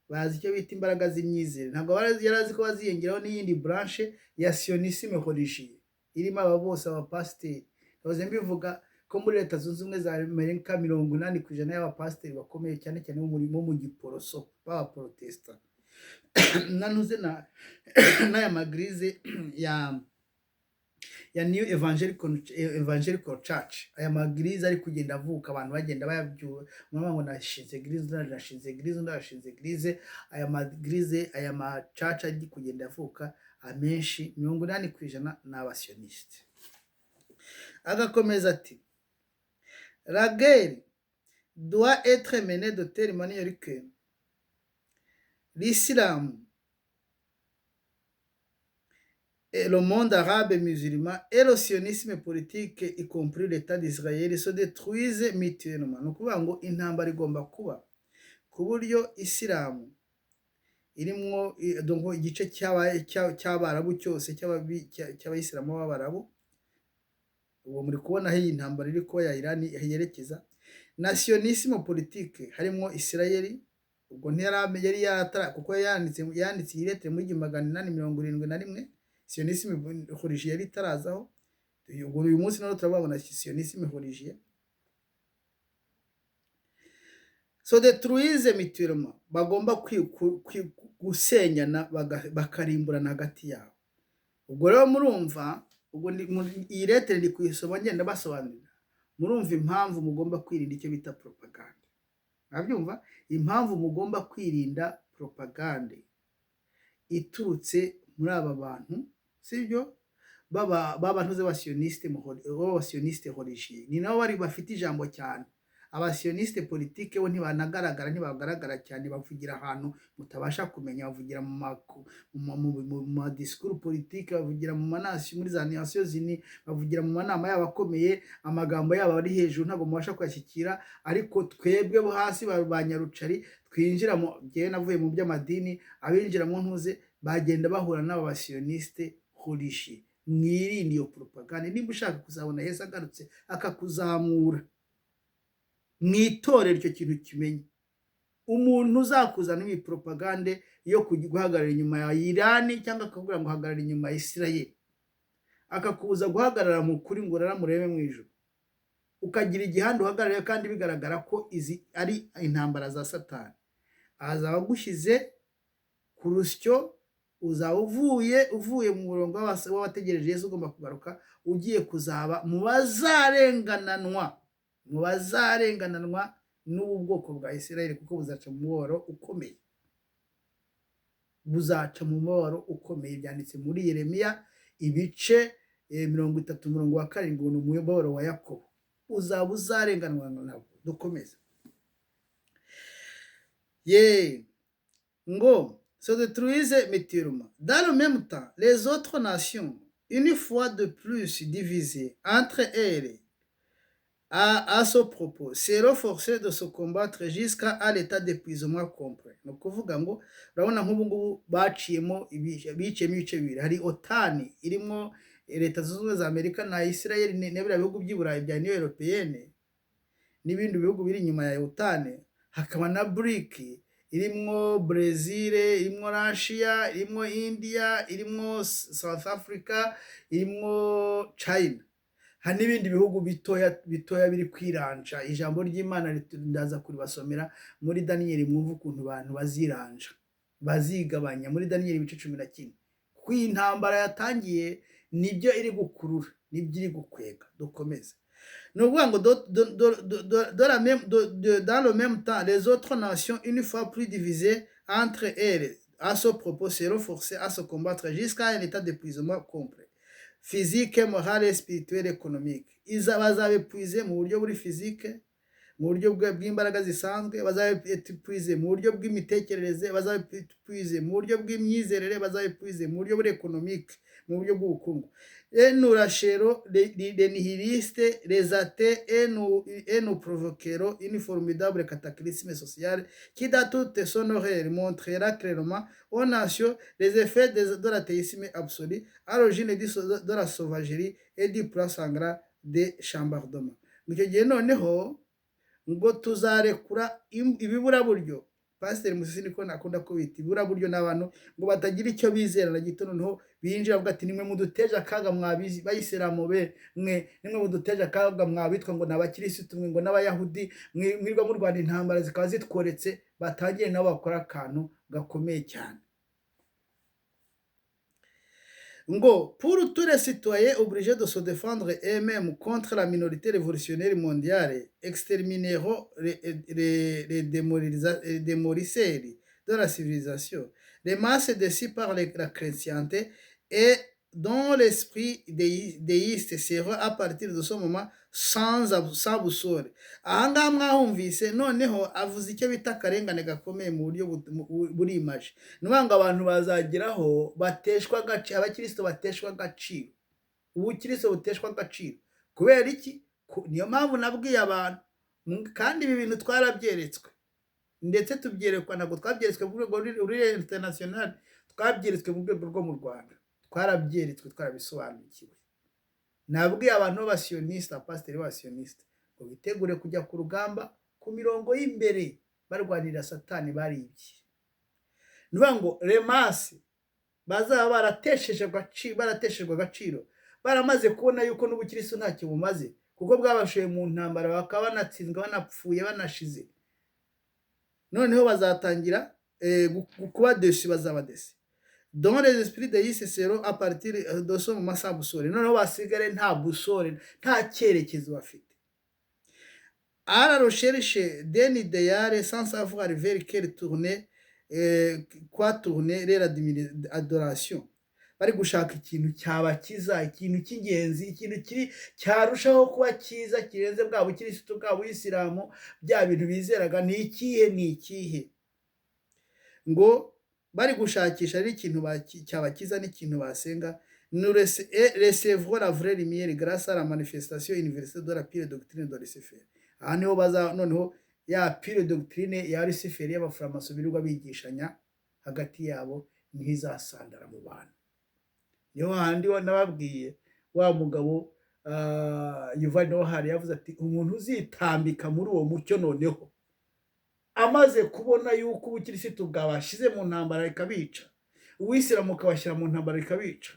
S1: bazi icyo bita imbaraga z'imyizere. Ntabwo yarazi ko baziyongeraho n'iyindi branche ya Sionisme religieux irimo aba bose abapasiteri. Nahoze mbivuga ko muri Leta Zunze Ubumwe za Amerika 80% y'abapasiteri bakomeye cyane cyane bo mu Giporoso b'abaprotestant nanuze n'aya magrize ya New Evangelical Church. Aya magrize ari kugenda avuka, abantu bagenda bayabyura, ngo nashinze grize, aya magrize, aya ma church ari kugenda avuka, amenshi 80% n'abasioniste. Agakomeza ati la guerre doit être menée de telle manière que l'islam et le monde arabe musulman et le sionisme politique, y compris l'État d'Israël, se détruisent mutuellement. Ni ukuvuga ngo intambara igomba kuba ku buryo isilamu irimwo donc igice cy'abarabu cyose cy'abayisilamu b'abarabu, uwo muri kubona iyi ntambara iri ko ya Iran yerekeza, nationalisme politique harimo Israeli. Ubwo yari yatara kuko yanditse iyi letter muri 1871, sionisme religieux yari tarazaho. Ubwo uyu munsi none turababona sionisme religieux. So détruise mutuellement, bagomba gusenyana bakarimburana hagati yabo. Ubwo rero murumva, ubwo iyi letter ndi kuyisoma ngenda basobanurira, murumva impamvu mugomba kwirinda icyo bita propaganda. Nabyumva impamvu mugomba kwirinda propaganda iturutse muri aba bantu, sibyo baba ntuze abasioniste religieux, ni nabo bari bafite ijambo cyane. Abasioniste politique bo ntibagaragara cyane, bavugira ahantu mutabasha kumenya, bavugira mu discours politique, bavugira mu manasi muri za Nations Unies, bavugira mu manama yabo akomeye, amagambo yabo ari hejuru ntabwo mubasha kwashyikira. Ariko twebwe bo hasi ba Nyarucari twinjira mu gihe navuye mu by'amadini, abinjira mu ntuze bagenda bahura n'abasioniste religieux. Mwirinde iyo propaganda. Niba ushaka kuzabona Yesu agarutse akakuzamura, mwitorere icyo kintu kimenye. Umuntu uzakuzana iyi propaganda yo guhagarara inyuma ya Iran cyangwa akakubwira ngo hagarara inyuma ya Israel, akakubuza guhagarara mu kuri ngo raramurebe mu ijuru, ukagira igihande uhagarariye kandi bigaragara ko izi ari intambara za Satani, azaba gushyize ku rusyo. Uzaba uvuye mu murongo w'abategereje Yesu ugomba kugaruka, ugiye kuzaba mu bazarengananwa n'ubu bwoko bwa Israel, kuko buzaca mu mubabaro ukomeye. Byanditse muri Yeremiya ibice 30 umurongo wa 7, ngo ni umubabaro wa Yakobo, uzaba uzarenganwa nabo. Dukomeza ngo se détruisent mutuellement. Dans le même temps, les autres nations, une fois de plus divisées entre elles à ce propos, seront forcées de se combattre jusqu'à l'état d'épuisement complet. Ni ukuvuga ngo urabona nk'ubu ngubu biciyemo ibice bibiri. Hari OTAN irimo Leta Zunze Ubumwe za Amerika na Israel n'ibira bihugu by'Iburayi bya Union Européenne n'ibindi bihugu biri inyuma ya OTAN. hakaba na BRIC irimwo Brazil, irimwo Russia, irimwo India, irimwo South Africa, irimwo China. Hari n'ibindi bihugu bitoya biri kwiranja. Ijambo ry'Imana ndaza kuribasomera muri Daniyeli, mwumva ukuntu abantu baziranja, bazigabanya muri Daniyeli ibice 11. Kuko iyi ntambara yatangiye nibyo iri gukurura, nibyo iri gukwega. Dukomeze. Nous voyons que dans le même temps, les autres nations, une fois plus divisées entre elles, à ce propos, seront forcées à se combattre jusqu'à un état d'épuisement complet, physique, moral, spirituel, économique. Bazabepuize mu buryo buri physique, mu buryo bw'imbaraga zisanzwe, bazabepuize mu buryo bw'imitekerereze, bazabepuize mu buryo bw'imyizerere, bazabepuize mu buryo buri économique, mu buryo bw'ubukungu. Et nous lâcherons les nihilistes, les athées, et nous provoquerons une formidable cataclysme social qui, dans toute son horreur, montrera clairement aux nations les effets de l'athéisme absolu, à l'origine de la sauvagerie et du plan sanglant des chambardements. Icyo gihe noneho ngo tuzarekura ibiburaburyo. Pasiteri Musisi niko nakunda kubita ibiburaburyo n'abantu ngo batagira icyo bizera na gito, noneho binjira bavuga ati nimwe muduteje akaga bayisilamu nimwe muduteje akaga mwabitwa ngo n'abakirisitu, mwe ngo n'abayahudi, mwirwa mu Rwanda intambara zikaba zitworetse, batangiye nabo bakora akantu gakomeye cyane ngo pour tous les citoyens obligés de se défendre eux-mêmes contre la minorité révolutionnaire mondiale, extermineront les démolisseurs de la civilisation, les masses déçues par la chrétienté et dont l'esprit déiste sera à partir de ce moment sans boussole. Ahangaha mwahumvise noneho avuze icyo bita akarengane gakomeye mu buryo buri imaje. Nubanga abantu bazageraho bateshwa agaciro, abakristo bateshwa agaciro, ubukristo buteshwa agaciro. Kubera iki? Niyo mpamvu nabwiye abantu, kandi ibi bintu twarabyeretswe, ndetse tubyerekwa, ntabwo twabyeretswe mu rwego ruri international, twabyeretswe mu rwego rwo mu Rwanda, twarabyeretswe, twarabisobanukiwe. Nabwiye abantu b'abasioniste, pasiteri b'abasioniste, ngo bitegure kujya ku rugamba ku mirongo y'imbere barwanira satani baribye. Nuvuga ngo remasi bazaba barateshejwe agaciro, baramaze kubona yuko n'ubukristo ntacyo bumaze, kuko bwabashoye mu ntambara, bakaba banatsinzwe, banapfuye, banashize. Noneho bazatangira kuba desi, bazaba desi. Donc les esprits déistes seront à partir de ce moment sans boussole. Noneho basigare nta boussole, nta cyerekezo bafite. À la recherche d'un idéal sans savoir vers quelle tourner, quoi tourner leur adoration. Bari gushaka ikintu cyabakiza, ikintu cy'ingenzi, ikintu kiri cyarushaho kuba cyiza kirenze bwa bukirisitu bwa buyisilamu, bya bintu bizeraga. Ni ikihe ngo bari gushakisha ari ikintu cyabakiza n'ikintu basenga. Nous recevrons la vraie lumière grâce à la manifestation universelle de la pure doctrine de Lucifer. Aha niho baza noneho ya pure doctrine ya Lucifer y'abaframaso birirwa bigishanya hagati yabo niho izasandara mu bantu. Niho handi nababwiye wa mugabo Yuval Noah Harari yavuze ati umuntu uzitambika muri uwo mucyo noneho amaze kubona yuko ubukirisitu bwabashize mu ntambara ikabica, uwisilamu ukabashyira mu ntambara ikabica,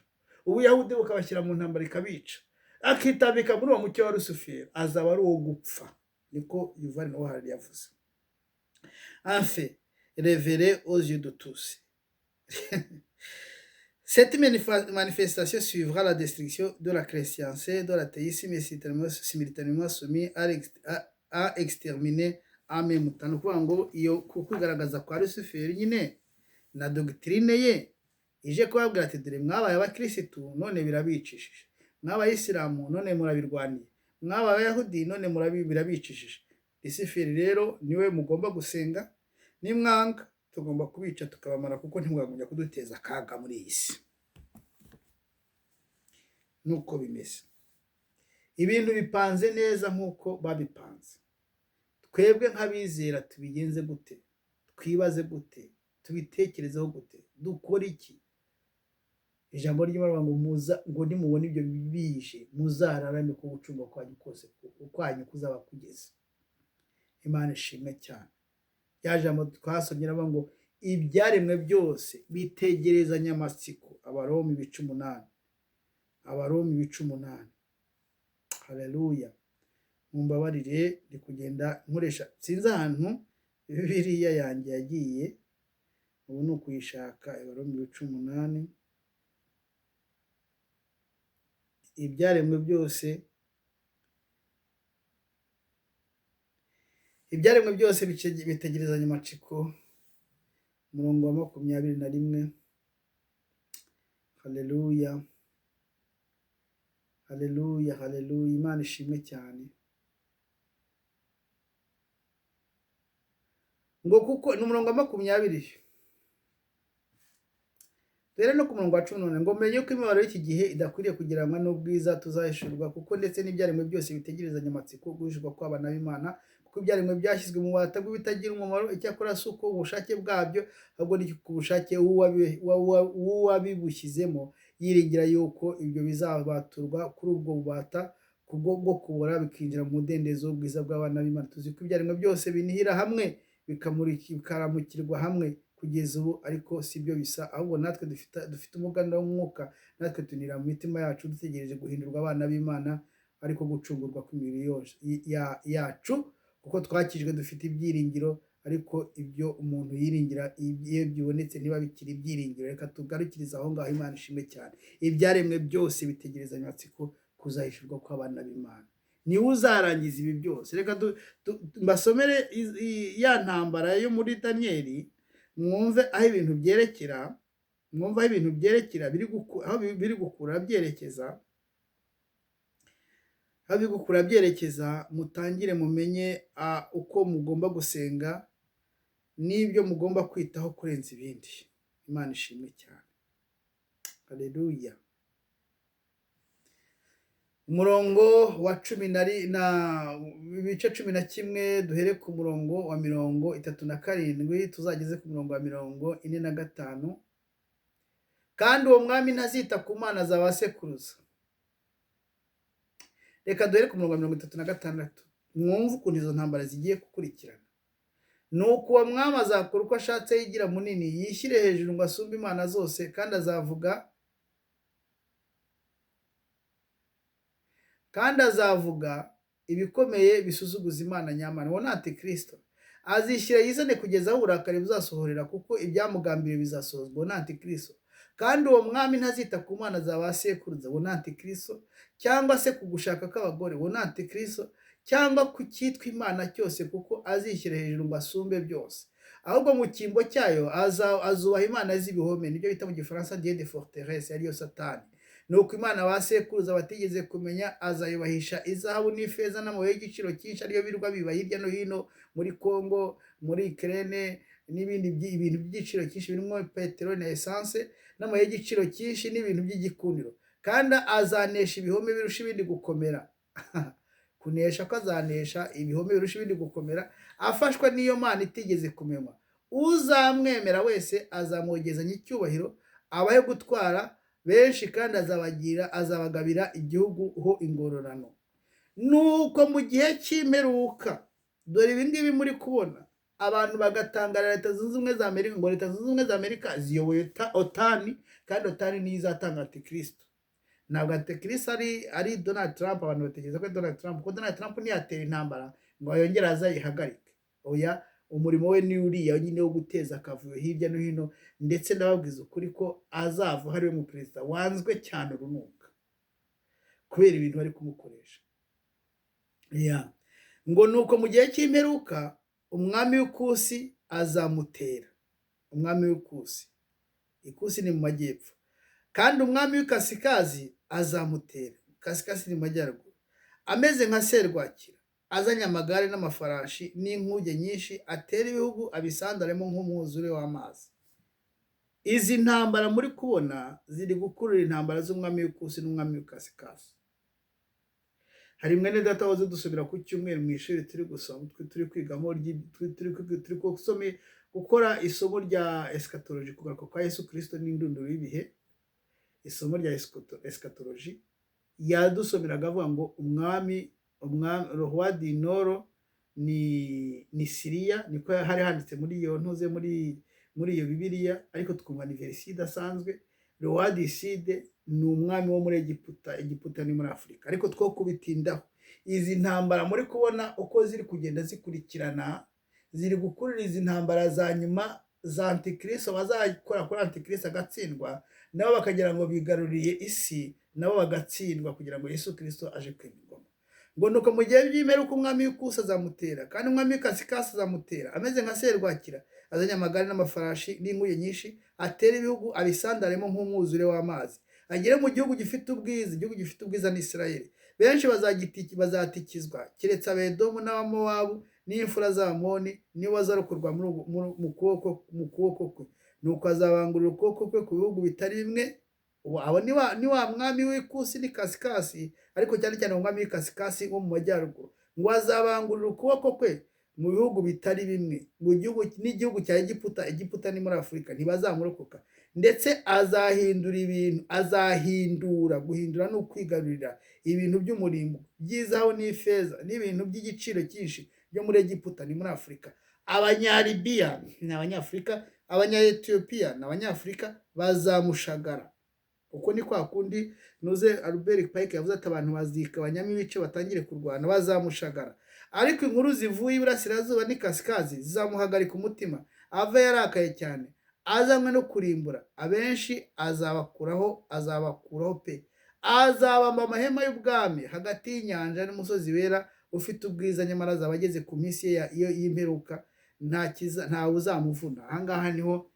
S1: ubuyahudi bukabashyira mu ntambara ikabica, akitambika muri uwo mucyo wa Lucifer, azaba ari uwo gupfa. Niko Yuval Noah Harari yavuze. Enfin, révélé aux yeux de tous. Cette manifestation suivra la destruction de la chrétienté, de l'athéisme et simultanément soumis à exterminer en même temps. Nukuvuga ngo iyo kwigaragaza kwa Lucifer nyine na doctrine ye ije kubabwira ati dore mwabaye abakirisitu none birabicishije, mwabayisilamu none murabirwaniye, mwabaye abayahudi none birabicishije. Lucifer rero niwe mugomba gusenga, nimwanga tugomba kubica tukabamara, kuko ntimwagumya kuduteza akaga muri iyi si. Nuko bimeze, ibintu bipanze neza nk'uko babipanze. Twebwe nk'abizera tubigenze gute? Twibaze gute? Tubitekerezeho gute? Dukora iki? Ijambo ry'Imana ngo nimubona ibyo bibishe muzararame ku gucunga kwanyu kose kwanyu kuzaba kugeze. Imana ishimwe cyane. ya jambo twasomye raba ngo ibyaremwe byose bitegerezanya amatsiko. Abaroma 8, Abaroma 8. Haleluya. Mumbabarire ndi kugenda nkoresha sinzi ahantu Bibiliya yanjye yagiye, ubu ni ukuyishaka. Abaroma 8. Ibyaremwe byose bitegerezanya amatsiko, umurongo wa 21. Haleluya, haleluya, haleluya. Imana ishimwe cyane. Ngo kuko ni umurongo wa 20 rero no ku murongo wa 10, ngo menye ko imibabaro y'iki gihe idakwiriye kugiranwa n'ubwiza tuzahishurwa, kuko ndetse n'ibyaremwe byose bitegerezanya amatsiko guhishurwa kw'abana b'Imana. Kuko ibyaremwe byashyizwe mu bubata bw'ibitagira umumaro, icyakora si uko ubushake bwabyo, ahubwo ni ku bushake w'uwabibushyizemo, yiringira yuko ibyo bizabaturwa kuri ubwo bubata bwo kubora, bikinjira mu mudendezo w'ubwiza bw'abana b'Imana. Tuzi ko ibyaremwe byose binihira hamwe, bikaramukirwa hamwe kugeza ubu, ariko si byo bisa, ahubwo natwe dufite umuganura w'umwuka, natwe tunira mu mitima yacu dutegereje guhindurwa abana b'Imana, ariko gucungurwa kw'imibiri yacu, kuko twakijwe dufite ibyiringiro. Ariko ibyo umuntu yiringira iyo byibonetse niba bikiri ibyiringiro. Reka tugarukirize aho ngaho. Imana ishimwe cyane. Ibyaremwe byose bitegerezanya amatsiko kuzahishurwa kw'abana b'Imana. Niwe uzarangiza ibi byose. Reka mbasomere ya ntambara yo muri Daniyeli, mwumve aho ibintu byerekera, biri gukura byerekeza, mutangire mumenye uko mugomba gusenga n'ibyo mugomba kwitaho kurenza ibindi. Imana ishimwe cyane. Haleluya. Umurongo wa 11, duhere ku murongo wa 37 tuzageze ku murongo wa 45. Kandi uwo mwami ntazita ku mana za ba sekuruza. Reka duhere ku murongo wa 36. Mwumve ukuntu izo ntambara zigiye gukurikirana. Nuko uwo mwami azakora uko ashatse, yigira munini, yishyire hejuru ngo asumbe imana zose, kandi azavuga ibikomeye bisuzuguza Imana nyamana. Uwo ni Antikristo. Azishyira yizane kugeza aho uburakari buzasohorera, kuko ibyamugambiriye bizasohozwa. Uwo ni Antikristo. Kandi uwo mwami ntazita ku mana za ba sekuruza. Uwo ni Antikristo. Cyangwa se ku gushaka kw'abagore. Uwo ni Antikristo. Cyangwa ku cyitwa imana cyose, kuko azishyira hejuru ngo asumbe byose. Ahubwo mu cyimbo cyayo azubaha imana z'ibihome, nibyo bita mu Gifaransa dieu de forteresse, ariyo Satani. Nuko imana ba sekuruza batigeze kumenya azayubahisha izahabu n'ifeza n'amabuye y'igiciro cyinshi, ariyo birwa biba hirya no hino muri Kongo, muri Ukraine, n'ibindi ibintu by'igiciro cyinshi birimo peteroli na essence, n'amabuye y'igiciro cyinshi n'ibintu by'igikundiro. Kandi azanesha ibihome birusha ibindi gukomera. Kunesha ko azanesha ibihome birusha ibindi gukomera, afashwa n'iyo mana itigeze kumenywa. Uzamwemera wese azamwogezanya icyubahiro, abaye gutwara benshi, kandi azabagabira igihugu ho ingororano. Nuko mu gihe cy'imperuka, dore ibi ngibi muri kubona, abantu bagatangara Leta Zunze Ubumwe za Amerika, ngo Leta Zunze Ubumwe za Amerika ziyoboye OTAN, kandi OTAN niyo izatanga Antikristo. Ntabwo Antikristo ari Donald Trump. Abantu batekereza ko Donald Trump, kuko Donald Trump ntiyatera intambara ngo yongere azayihagarike. Oya, umurimo we ni uriya nyine wo guteza akavuyo hirya no hino, ndetse ndababwiza ukuri ko azava hariwe mu perezida wanzwe cyane urunuka kubera ibintu bari kumukoresha. Ngo nuko mu gihe cy'imperuka umwami w'ikusi azamutera. Umwami w'ikusi, ikusi ni mu majyepfo. Kandi umwami w'ikasikazi azamutera. Kasikazi ni mu majyaruguru. Ameze nka serwakira, azanye amagare n'amafarashi n'inkuge nyinshi, atera ibihugu abisandaremo nk'umwuzure w'amazi. Izi ntambara muri kubona ziri gukurura intambara z'umwami w'ikusi n'umwami w'ikasikazi. Hari mwene data wazo dusubira ku cyumweru mu ishuri turi gusoma, turi kwigamo, turi gukora isomo rya eschatology, kugaruka kwa Yesu Kristo n'indunduro y'ibihe. Isomo rya eschatology yadusomeraga avuga ngo umwami roi du nord ni Siriya, niko hari handitse muri iyo ntuze muri iyo Bibiliya, ariko twumva ni verisiyo idasanzwe. Roi du Sud ni umwami wo muri Egiputa ni muri Afurika. Ariko two kubitindaho, izi ntambara muri kubona uko ziri kugenda zikurikirana, ziri gukurura izi ntambara za nyuma za Antikristo, bazakora kuri Antikristo agatsindwa, nabo bakagira ngo bigaruriye isi, nabo bagatsindwa kugira ngo Yesu Kristo aje kwimikwa. Ngo nuko mu gihe by'imperuka umwami w'ikusi azamutera, kandi umwami w'ikasikasi azamutera ameze nka serwakira, azanye amagare n'amafarashi n'inkuye nyinshi, atera ibihugu abisandaremo nk'umwuzure w'amazi, agere mu gihugu gifite ubwiza. Igihugu gifite ubwiza ni Isirayeli. Benshi bazatikizwa, keretse Abedomu n'Abamowabu n'imfura z'Abamoni, nibo bazarokorwa mu kuboko kwe. Nuko azabangurira ukuboko kwe ku bihugu bitari bimwe. Abo ni wa mwami w'ikusi n'ikasikasi, ariko cyane cyane umwami w'ikasikasi wo mu majyaruguru. Ngo azabangurira ukuboko kwe mu bihugu bitari bimwe, n'igihugu cya Egiputa ni muri Afurika, ntibazamurokoka. Ndetse azahindura ibintu, guhindura ni ukwigarurira ibintu by'umurimbo by'izahabu n'ifeza n'ibintu by'igiciro cyinshi byo muri Egiputa ni muri Afurika. Abanyalibiya ni Abanyafurika, Abanyetiyopiya ni Abanyafurika, bazamushagara. Uko ni kwa kundi nuze Albert Pike yavuze ati abantu bazikabanyamo ibice batangire kurwana, bazamushagara. Ariko inkuru zivuye iburasirazuba n'ikasikazi zizamuhagarika umutima, ava yarakaye cyane, azanywe no kurimbura. Abenshi azabakuraho pe. Azabamba amahema y'ubwami hagati y'inyanja n'umusozi wera ufite ubwiza, nyamara azaba ageze ku minsi ye y'imperuka, ntawe uzamuvuna. Ahangaha niho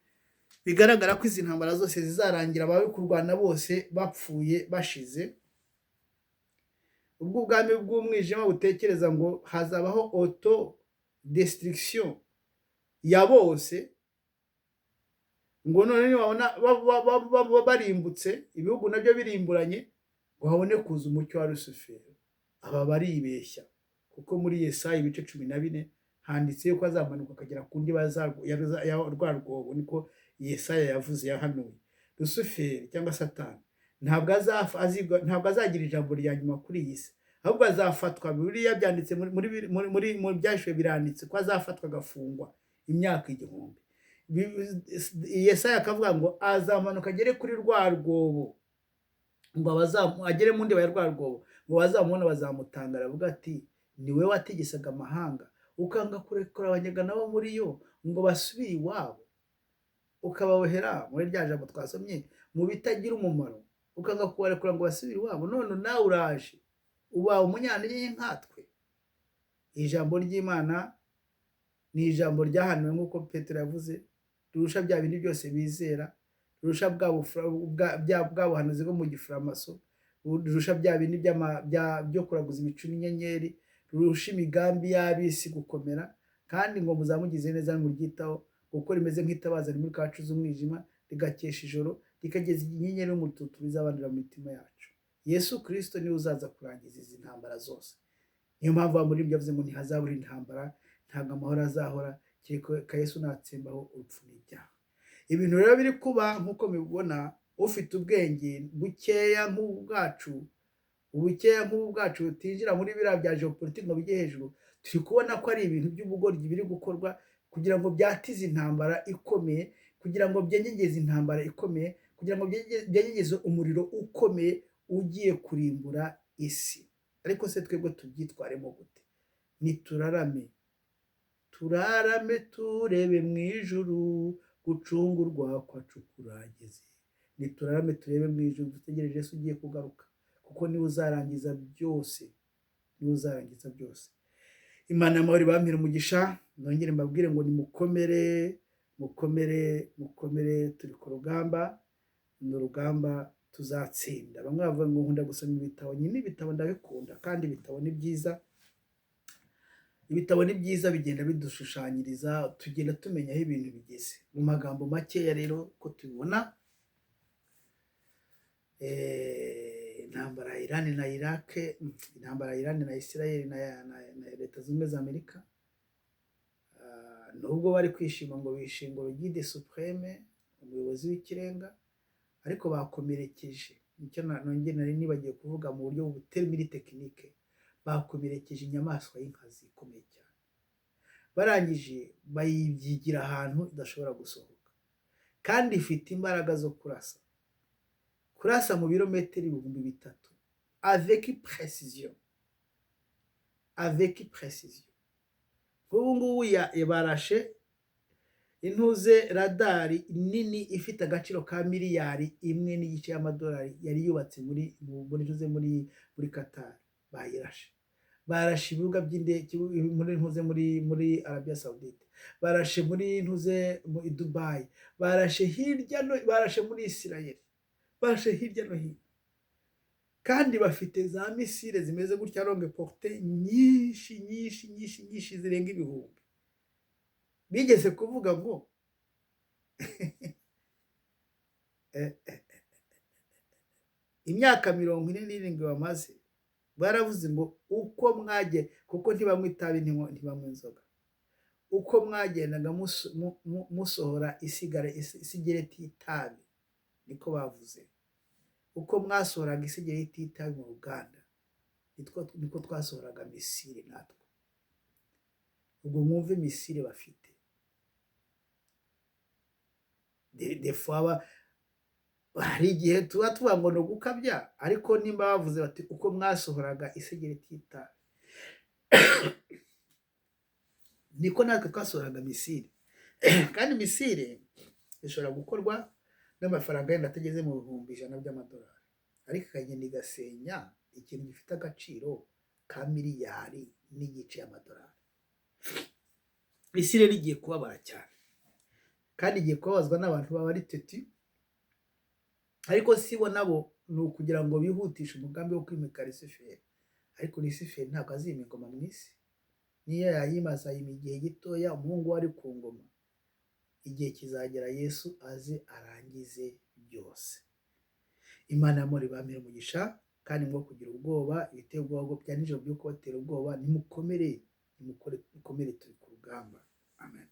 S1: bigaragara ko izi ntambara zose zizarangira, abawe kurwana bose bapfuye bashize. Ubwo ubwami bw'umwijima butekereza ngo hazabaho auto destruction ya bose, ngo none nibabona barimbutse, ibihugu nabyo birimburanye, ngo habone kuza umucyo wa Lusiferi. Aba baribeshya, kuko muri Yesaya ibice 14 handitse yuko azamanuka akagera ku ndiba ya rwa rwobo. Niko Yesaya yavuze, yahanuye. Lusiferi cyangwa Satani ntabwo azagira ijambo rya nyuma kuri iyi si, ahubwo azafatwa. Bibiliya byanditse muri byashiwe biranditse ko azafatwa agafungwa imyaka 1000. Yesaya akavuga ngo azamanuka agere kuri rwa rwobo, ngo agere mu ndiba ya rwa rwobo, ngo bazamubona bazamutangara, avuga ati ni we wategesaga amahanga, ukanga kurekura abanyagana bo muri yo ngo basubire iwabo, ukababohera muri rya jambo twasomye mu bitagira umumaro, ukanga kubarekura ngo basubire iwabo. None nawe uraje uba umunyantege nkatwe. Ijambo ry'Imana ni ijambo ryahanuwe nk'uko Petero yavuze, rirusha bya bindi byose bizera, rirusha bwa buhanuzi bwo mu gifuramaso, rirusha bya bindi byo kuraguza ibicu n'inyenyeri, rirusha imigambi y'abisi gukomera. Kandi ngo muzamugize neza muryitaho, kuko rimeze nk'itabaza rimwe kacu z'umwijima, rigakesha ijoro, rikageza inyenyeri y'umututu bizabandira mu mitima yacu. Yesu Kristo niwe uzaza kurangiza izi ntambara zose. Niyo mpamvu abamuririmbyi yavuze ngo ntihazabura intambara, ntabwo amahoro azahora, kereka Yesu natsembaho urupfu n'ibyaha. Ibintu rero biri kuba nk'uko mubibona, ufite ubwenge bukeya nk'ubwacu butinjira muri biriya bya geopolitike ngo bijye hejuru, turi kubona ko ari ibintu by'ubugoryi biri gukorwa kugira ngo byatize intambara ikomeye, kugira ngo byenyegeze intambara ikomeye, kugira ngo byenyegeze umuriro ukomeye ugiye kurimbura isi. Ariko se twebwe tubyitwaremo gute? Niturarame turebe mu ijuru, gucungurwa kwacu kurageze. Niturarame turebe mu ijuru, dutegereje Yesu ugiye kugaruka, kuko niwe uzarangiza byose, Imana y'amahoro ibampere umugisha. Nongere mbabwire ngo nimukomere, turi ku rugamba, ni urugamba tuzatsinda. Bamwe bavuga ngo nkunda gusoma ibitabo, nyine ibitabo ndabikunda, kandi ibitabo ni byiza, bigenda bidushushanyiriza, tugenda tumenya aho ibintu bigeze. Mu magambo makeya rero ko tubibona, intambara ya Iran na Iraq, intambara ya Iran na Israel na Leta Zunze Ubumwe za Amerika, nubwo bari kwishima ngo bishingura Guide Supreme, umuyobozi w'ikirenga, ariko bakomerekeje, nicyo nongeye nari nibagiye kuvuga mu buryo butermiri tekinike, bakomerekeje inyamaswa y'inkazi ikomeye cyane. barangije bayibyigira ahantu idashobora gusohoka, kandi ifite imbaraga zo kurasa mu birometero 3000 avec précision. Nk'ubu ngubu barashe intuze radari nini ifite agaciro ka $1.5 y'amadolari yari yubatse muri Qatar. Barashe ibibuga by'indege muri Arabia Saudite, barashe muri Dubai, barashe muri Israel, barashe hirya no hino, kandi bafite za misile zimeze gutya longue portée nyinshi zirenga ibihumbi. Bigeze kuvuga ngo imyaka 47 bamaze, baravuze ngo uko mwaje, kuko ntibanywa itabi ntibanywa inzoga, uko mwagendaga musohora isigareti y'itabi, niko bavuze, uko mwasohoraga isigareti y'itabi mu ruganda, niko twasohoraga misile natwe. Ubwo mwumve misile bafite. Des fois hari igihe tuvuga ngo no gukabya, ariko nimba bavuze bati uko mwasohoraga isigareti y'itabi, niko natwe twasohoraga misile. Kandi misile ishobora gukorwa n'amafaranga yenda atageze mu $100,000 by'amadolari, ariko ikagenda igasenya ikintu gifite agaciro ka $1.5 y'amadolari. Misile rigiye kubabara cyane, kandi igiye kubabazwa n'abantu baba ari teti, ariko sibo nabo ni ukugira ngo bihutishe umugambi wo kwimika Luciferi. Ariko Luciferi ntabwo azima ingoma mu isi, niyo yayimaza igihe gitoya, umuhungu wari ku ngoma. Igihe kizagera Yesu aze arangize byose. Imana yamuri bamira umugisha, kandi mwo kugira ubwoba, ibiteye ubwoba bya nijoro byo kubatera ubwoba, nimukomere turi ku rugamba. Amen.